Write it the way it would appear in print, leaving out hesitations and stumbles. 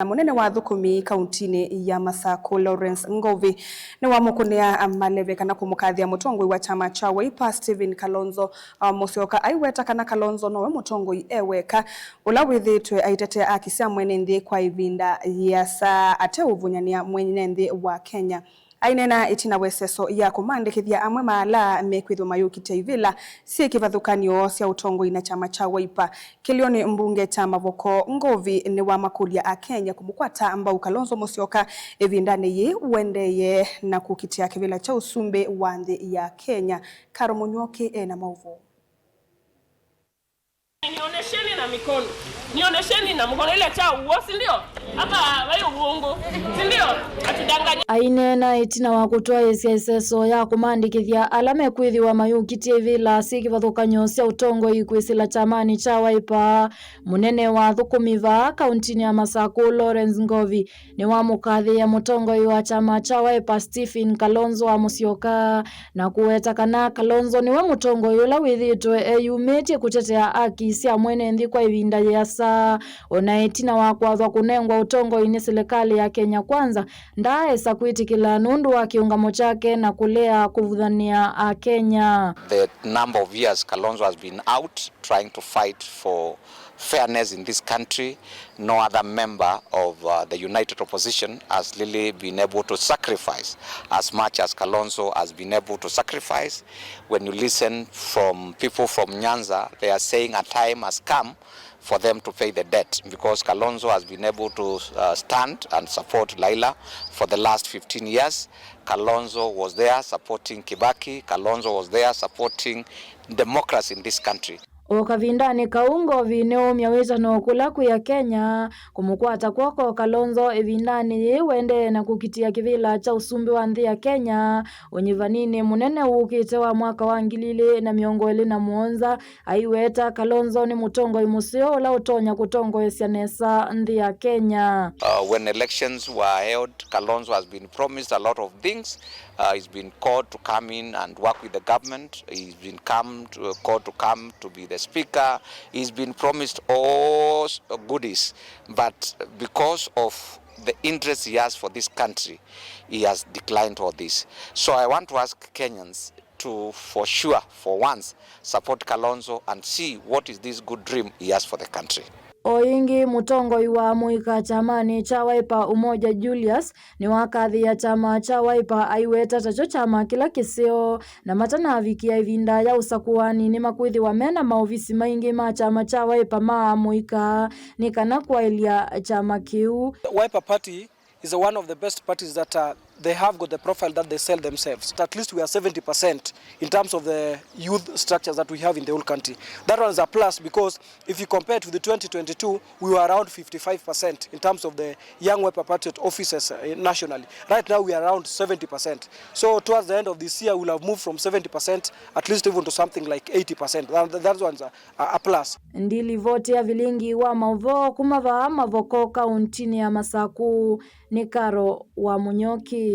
Munene wa athukumi Kauntini ya Masaku Lawrence Ngovi niwamukunia maleve kana kumukathia Mutongoi wa chama cha Wiper Stephen Kalonzo Musyoka aiweta kana Kalonzo nowe Mutongoi eweka ula withiite aitetea akisia Mwenenthi kwa ivinda ya saa ate uvunyania Mwenenthi wa Kenya. Ainena itina weseso ya kumandikithia amwe maala mekwithwa mayukite ivila si kivathukanio cia utongoi na chama cha Wiper. Kilioni mbunge cha Mavoko Ngovi ni wa makulia a Kenya kumukwata ambao Kalonzo Musyoka evindane ye uendeye na kukitia kivila cha usumbe wa nthi ya Kenya. Karo Munyoki na mauvo. Nionesheni na mikono. Nionesheni na mkono ile cha uosi ndio? Ama wayo uongo. Si ndio? Atudanganya. Ainena itina wa kutoa yeseso ya kumandikithia alame kwithiwa mayukite ivila si kivathukanio cia utongoi kwisila chamani cha Wiper. Munene wa athukumi va Kauntini ya Masaku Lawrence Ngovi ni wa mukathia Mutongoi wa chama cha Wiper Stephen Kalonzo Musyoka na kuweta kana Kalonzo ni wa Mutongoi ula withiite eyumitie kutetea haki cia Mwenenthi kwa ivinda ya saa ona itina wa kwathwa kunengwa utongoi ni serikali ya Kenya kwanza ndaesa kwitikila nundu wa kiungamo chake na kulea kuvuthania a Kenya. The number of years Kalonzo has been out trying to fight for fairness in this country, no other member of the united opposition has really been able to sacrifice as much as Kalonzo has been able to sacrifice. When you listen from people from Nyanza, they are saying a time has come for them to pay the debt, because Kalonzo has been able to stand and support Laila for the last 15 years. Kalonzo was there supporting Kibaki. Kalonzo was there supporting democracy in this country. Okavindani kaungo vineo myaweza no kula kuya Kenya kumukwata kwako Kalonzo evindani wende na kukitia kivila cha usumbi wa nthi ya Kenya onyivanini munene ukite wa mwaka wa 2021 aiweta Kalonzo ni Mutongoi musio ula utonya kutongo sianesa nthi ya Kenya. When elections were held, Kalonzo has been promised a lot of things. He's been called to come in and work with the government. He's been called to come to be the speaker. He's been promised all goodies, but because of the interest he has for this country, he has declined all this. So I want to ask Kenyans to, for sure, for once, support Kalonzo and see what is this good dream he has for the country. Oingi Mutongoi wa muika chamani cha Wiper Umoja Julius ni wakathi ya chama cha Wiper aiweta tacho chama kila kisio na matana avikia ivinda ya usakuani ni makwithi wa mena maofisi maingi ma chama cha Wiper maa muika ni kana kwa ilia chama kiu. Wiper Party is one of the best parties that they have got the profile that they sell themselves. At least we are 70% in terms of the youth structures that we have in the whole country. That one is a plus, because if you compare it to the 2022, we were around 55% in terms of the young Wiper Party offices nationally. Right now we are around 70%. So towards the end of this year, we'll have moved from 70% at least even to something like 80%. That one's a plus. Ndili vote ya vilingi wa mavo kumava Mavoko Kauntini ya Masaku ni Karo wa Munyoki.